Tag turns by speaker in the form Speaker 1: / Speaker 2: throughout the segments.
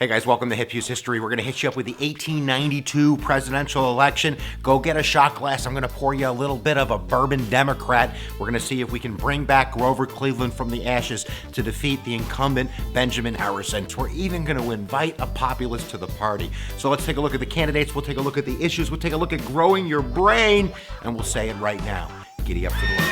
Speaker 1: Hey guys, welcome to HipHughes History. We're going to hit you up with the 1892 presidential election. Go get a shot glass. I'm going to pour you a little bit of a bourbon Democrat. We're going to see if we can bring back Grover Cleveland from the ashes to defeat the incumbent Benjamin Harrison. We're even going to invite a populist to the party. So let's take a look at the candidates. We'll take a look at the issues. We'll take a look at growing your brain. And we'll say it right now. Giddy up for the line.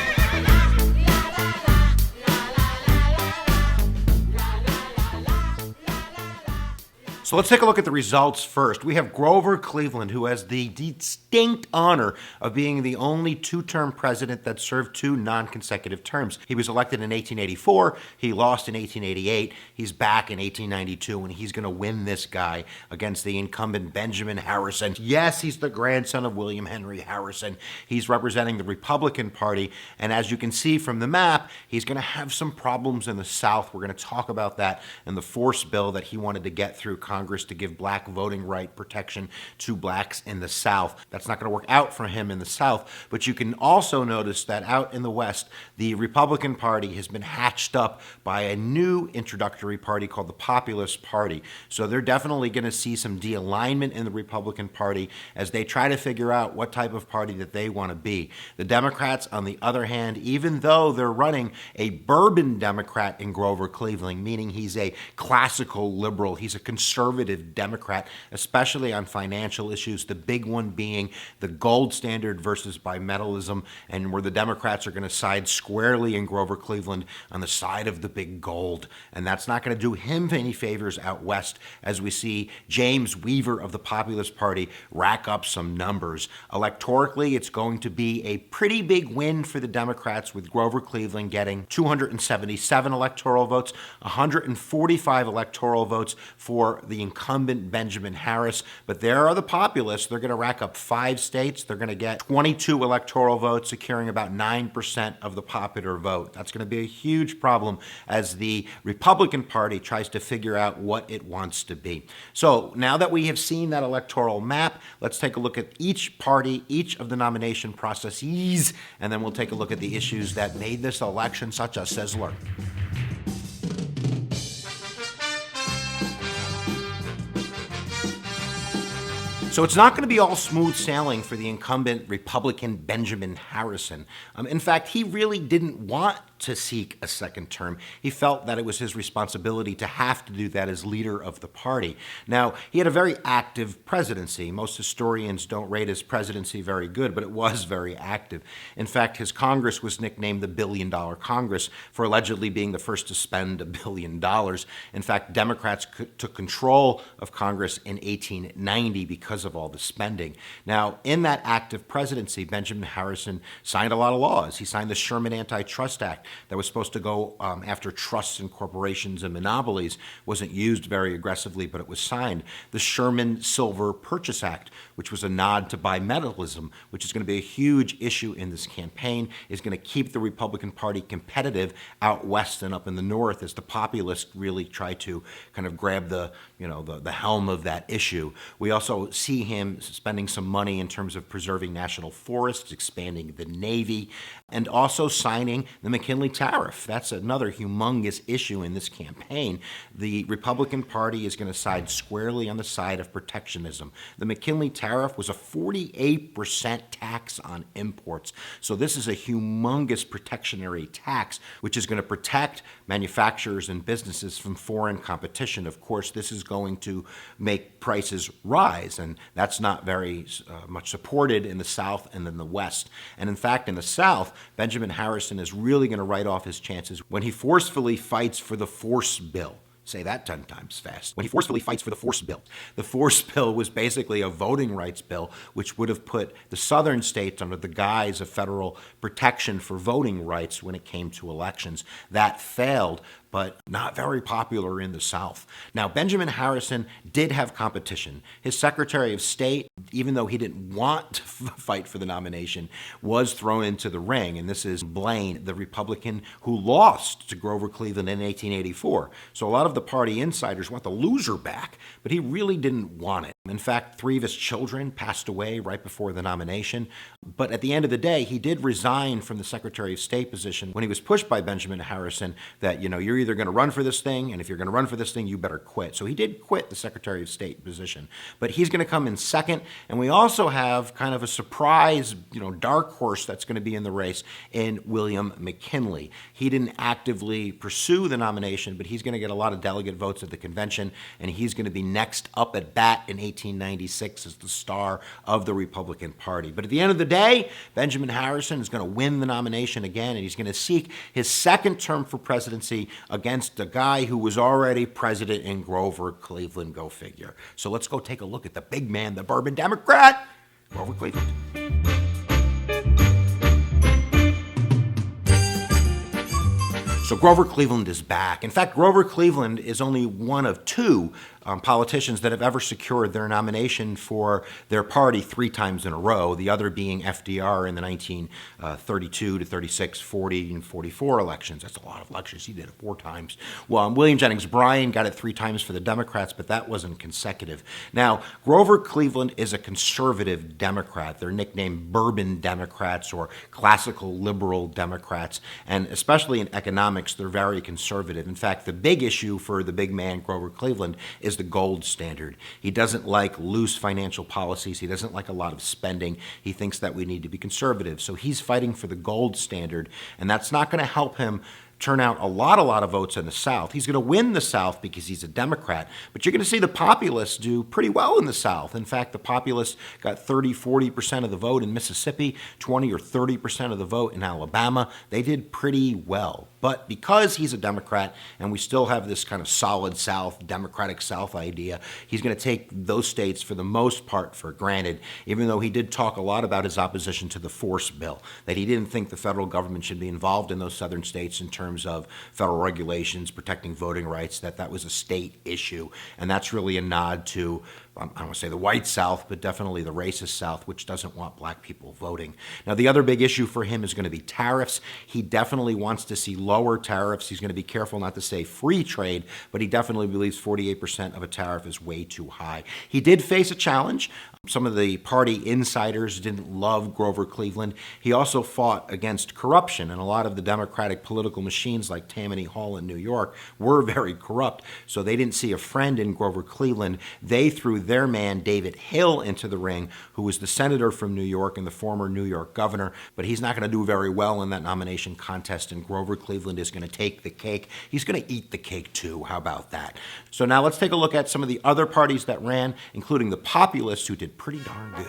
Speaker 1: So let's take a look at the results first. We have Grover Cleveland, who has the distinct honor of being the only two-term president that served two non-consecutive terms. He was elected in 1884, he lost in 1888, he's back in 1892, and he's going to win this guy against the incumbent Benjamin Harrison. Yes, he's the grandson of William Henry Harrison. He's representing the Republican Party, and as you can see from the map, he's going to have some problems in the South. We're going to talk about that and the force bill that he wanted to get through Congress to give black voting right protection to blacks in the South. That's not going to work out for him in the South, but you can also notice that out in the West, the Republican Party has been hatched up by a new introductory party called the Populist Party. So they're definitely going to see some de-alignment in the Republican Party as they try to figure out what type of party that they want to be. The Democrats, on the other hand, even though they're running a bourbon Democrat in Grover Cleveland, meaning he's a classical liberal, he's a conservative Democrat, especially on financial issues, the big one being the gold standard versus bimetallism, and where the Democrats are going to side squarely in Grover Cleveland on the side of the big gold. And that's not going to do him any favors out west as we see James Weaver of the Populist Party rack up some numbers. Electorally, it's going to be a pretty big win for the Democrats, with Grover Cleveland getting 277 electoral votes, 145 electoral votes for the incumbent Benjamin Harris. But there are the populists. They're going to rack up 5 states. They're going to get 22 electoral votes, securing about 9% of the popular vote. That's going to be a huge problem as the Republican Party tries to figure out what it wants to be. So now that we have seen that electoral map, let's take a look at each party, each of the nomination processes, and then we'll take a look at the issues that made this election such a sizzler. So it's not going to be all smooth sailing for the incumbent Republican Benjamin Harrison. In fact, he really didn't want to seek a second term. He felt that it was his responsibility to have to do that as leader of the party. Now, he had a very active presidency. Most historians don't rate his presidency very good, but it was very active. In fact, his Congress was nicknamed the $1 Billion Congress for allegedly being the first to spend $1 billion. In fact, Democrats took control of Congress in 1890 because of all the spending. Now, in that active presidency, Benjamin Harrison signed a lot of laws. He signed the Sherman Antitrust Act that was supposed to go after trusts and corporations and monopolies. Wasn't used very aggressively, but it was signed. The Sherman Silver Purchase Act, which was a nod to bimetallism, which is going to be a huge issue in this campaign, is going to keep the Republican Party competitive out west and up in the north as the populists really try to kind of grab the helm of that issue. We also see him spending some money in terms of preserving national forests, expanding the Navy, and also signing the McKinley Tariff. That's another humongous issue in this campaign. The Republican Party is going to side squarely on the side of protectionism. The McKinley Tariff was a 48% tax on imports. So this is a humongous protectionary tax, which is going to protect manufacturers and businesses from foreign competition. Of course, this is going to make prices rise, and that's not very much supported in the South and in the West. And in fact, in the South, Benjamin Harrison is really going to write off his chances when he forcefully fights for the force bill. Say that 10 times fast. When he forcefully fights for the force bill. The force bill was basically a voting rights bill, which would have put the southern states under the guise of federal protection for voting rights when it came to elections. That failed, but not very popular in the South. Now, Benjamin Harrison did have competition. His Secretary of State, even though he didn't want to fight for the nomination, was thrown into the ring. And this is Blaine, the Republican who lost to Grover Cleveland in 1884. So a lot of the party insiders want the loser back, but he really didn't want it. In fact, 3 of his children passed away right before the nomination. But at the end of the day, he did resign from the Secretary of State position when he was pushed by Benjamin Harrison that, you're either going to run for this thing, and if you're going to run for this thing, you better quit. So he did quit the Secretary of State position. But he's going to come in second. And we also have kind of a surprise, dark horse that's going to be in the race in William McKinley. He didn't actively pursue the nomination, but he's going to get a lot of delegate votes at the convention, and he's going to be next up at bat in 1896 as the star of the Republican Party. But at the end of the day, Benjamin Harrison is going to win the nomination again, and he's going to seek his second term for presidency against a guy who was already president in Grover Cleveland, go figure. So let's go take a look at the big man, the bourbon Democrat, Grover Cleveland. So Grover Cleveland is back. In fact, Grover Cleveland is only one of 2 politicians that have ever secured their nomination for their party 3 times in a row, the other being FDR in the 1932 to 36, 40, and 44 elections. That's a lot of elections. He did it 4 times. Well, William Jennings Bryan got it 3 times for the Democrats, but that wasn't consecutive. Now, Grover Cleveland is a conservative Democrat. They're nicknamed Bourbon Democrats or classical liberal Democrats, and especially in economics, they're very conservative. In fact, the big issue for the big man, Grover Cleveland, is the gold standard. He doesn't like loose financial policies. He doesn't like a lot of spending. He thinks that we need to be conservative. So he's fighting for the gold standard, and that's not going to help him turn out a lot of votes in the South. He's going to win the South because he's a Democrat, but you're going to see the populists do pretty well in the South. In fact, the populists got 30-40% of the vote in Mississippi, 20 or 30% of the vote in Alabama. They did pretty well. But because he's a Democrat and we still have this kind of solid South, Democratic South idea, he's going to take those states for the most part for granted, even though he did talk a lot about his opposition to the force bill, that he didn't think the federal government should be involved in those southern states in terms of federal regulations, protecting voting rights, that was a state issue. And that's really a nod to, I don't want to say the white South, but definitely the racist South, which doesn't want black people voting. Now, the other big issue for him is going to be tariffs. He definitely wants to see lower tariffs. He's going to be careful not to say free trade, but he definitely believes 48% of a tariff is way too high. He did face a challenge. Some of the party insiders didn't love Grover Cleveland. He also fought against corruption, and a lot of the Democratic political machines like Tammany Hall in New York were very corrupt, so they didn't see a friend in Grover Cleveland. They threw their man, David Hill, into the ring, who was the senator from New York and the former New York governor, but he's not going to do very well in that nomination contest, and Grover Cleveland is going to take the cake. He's going to eat the cake, too. How about that? So now let's take a look at some of the other parties that ran, including the Populists, who did pretty darn good.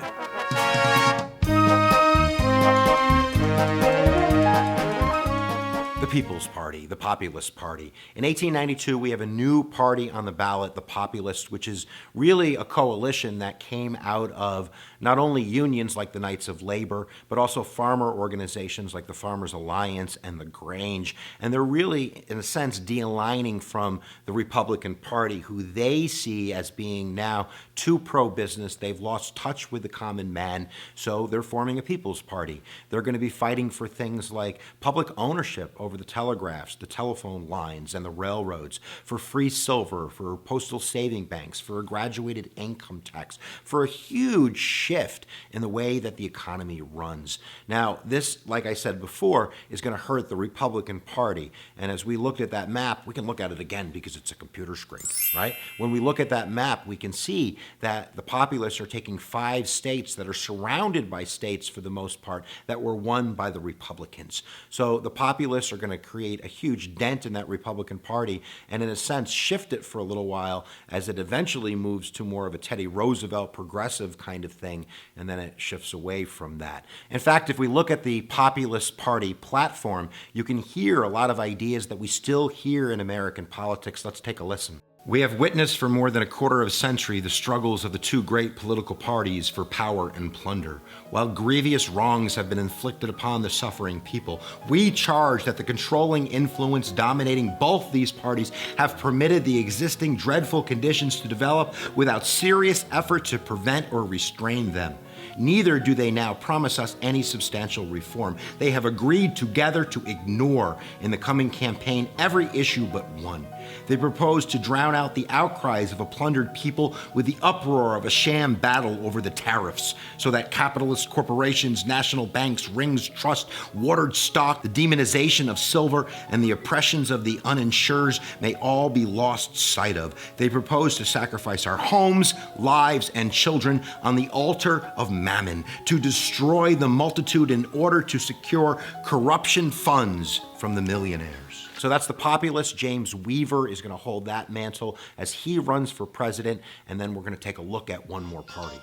Speaker 1: The People's Party, the Populist Party. In 1892, we have a new party on the ballot, the Populists, which is really a coalition that came out of not only unions like the Knights of Labor, but also farmer organizations like the Farmers Alliance and the Grange. And they're really, in a sense, de-aligning from the Republican Party, who they see as being now too pro-business. They've lost touch with the common man, so they're forming a People's Party. They're going to be fighting for things like public ownership over the telegraphs, the telephone lines, and the railroads, for free silver, for postal saving banks, for a graduated income tax, for a huge shift in the way that the economy runs. Now, this, like I said before, is going to hurt the Republican Party. And as we looked at that map, we can look at it again because it's a computer screen, right? When we look at that map, we can see that the populists are taking 5 states that are surrounded by states, for the most part, that were won by the Republicans. So the populists are going to create a huge dent in that Republican Party and, in a sense, shift it for a little while as it eventually moves to more of a Teddy Roosevelt progressive kind of thing, and then it shifts away from that. In fact, if we look at the Populist Party platform, you can hear a lot of ideas that we still hear in American politics. Let's take a listen. We have witnessed for more than a quarter of a century the struggles of the 2 great political parties for power and plunder. While grievous wrongs have been inflicted upon the suffering people, we charge that the controlling influence dominating both these parties have permitted the existing dreadful conditions to develop without serious effort to prevent or restrain them. Neither do they now promise us any substantial reform. They have agreed together to ignore in the coming campaign every issue but one. They propose to drown out the outcries of a plundered people with the uproar of a sham battle over the tariffs, so that capitalist corporations, national banks, rings, trust, watered stock, the demonization of silver, and the oppressions of the uninsured may all be lost sight of. They propose to sacrifice our homes, lives, and children on the altar of mammon, to destroy the multitude in order to secure corruption funds from the millionaires. So that's the populist. James Weaver is going to hold that mantle as he runs for president, and then we're going to take a look at one more party.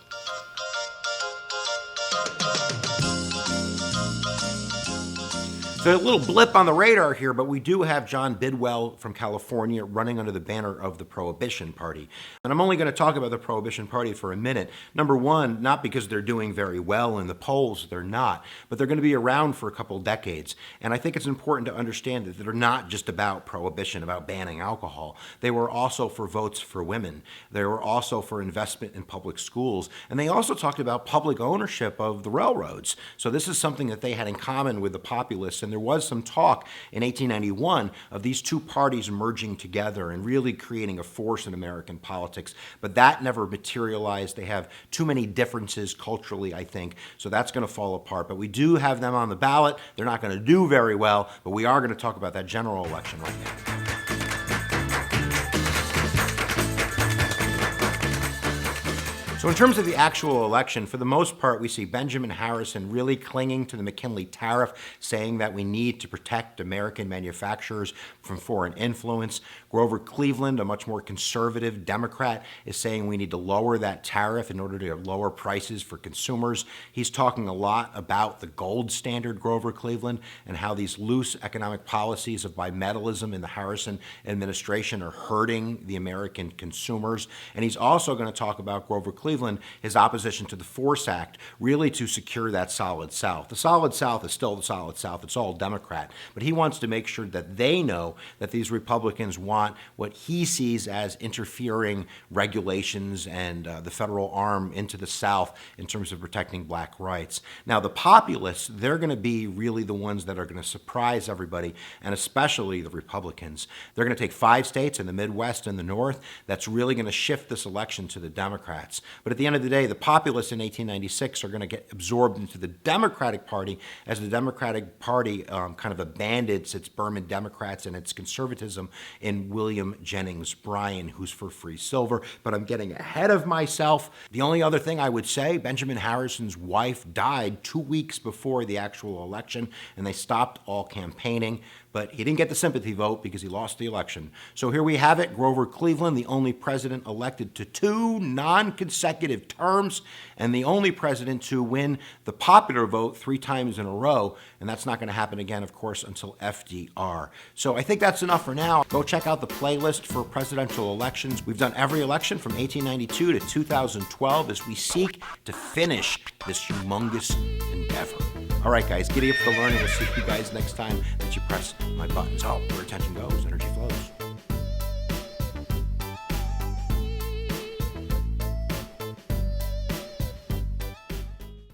Speaker 1: So a little blip on the radar here, but we do have John Bidwell from California running under the banner of the Prohibition Party. And I'm only going to talk about the Prohibition Party for a minute. Number one, not because they're doing very well in the polls, they're not, but they're going to be around for a couple decades. And I think it's important to understand that they're not just about prohibition, about banning alcohol. They were also for votes for women. They were also for investment in public schools. And they also talked about public ownership of the railroads. So this is something that they had in common with the populists. And there was some talk in 1891 of these two parties merging together and really creating a force in American politics, but that never materialized. They have too many differences culturally, I think, so that's going to fall apart. But we do have them on the ballot. They're not going to do very well, but we are going to talk about that general election right now. So in terms of the actual election, for the most part, we see Benjamin Harrison really clinging to the McKinley tariff, saying that we need to protect American manufacturers from foreign influence. Grover Cleveland, a much more conservative Democrat, is saying we need to lower that tariff in order to lower prices for consumers. He's talking a lot about the gold standard, Grover Cleveland, and how these loose economic policies of bimetallism in the Harrison administration are hurting the American consumers. And he's also going to talk about Grover Cleveland, his opposition to the Force Act, really to secure that solid South. The solid South is still the solid South. It's all Democrat. But he wants to make sure that they know that these Republicans want what he sees as interfering regulations and the federal arm into the South in terms of protecting black rights. Now, the populists, they're going to be really the ones that are going to surprise everybody, and especially the Republicans. They're going to take 5 states in the Midwest and the North. That's really going to shift this election to the Democrats. But at the end of the day, the populists in 1896 are going to get absorbed into the Democratic Party as the Democratic Party kind of abandons its Burman Democrats and its conservatism in William Jennings Bryan, who's for free silver. But I'm getting ahead of myself. The only other thing I would say, Benjamin Harrison's wife died 2 weeks before the actual election, and they stopped all campaigning. But he didn't get the sympathy vote because he lost the election. So here we have it, Grover Cleveland, the only president elected to 2 non-consecutive terms, and the only president to win the popular vote 3 times in a row, and that's not going to happen again, of course, until FDR. So I think that's enough for now. Go check out the playlist for presidential elections. We've done every election from 1892 to 2012 as we seek to finish this humongous endeavor. All right, guys, giddy up for the learning. We'll see you guys next time that you press my buttons. Oh, where attention goes, energy flows.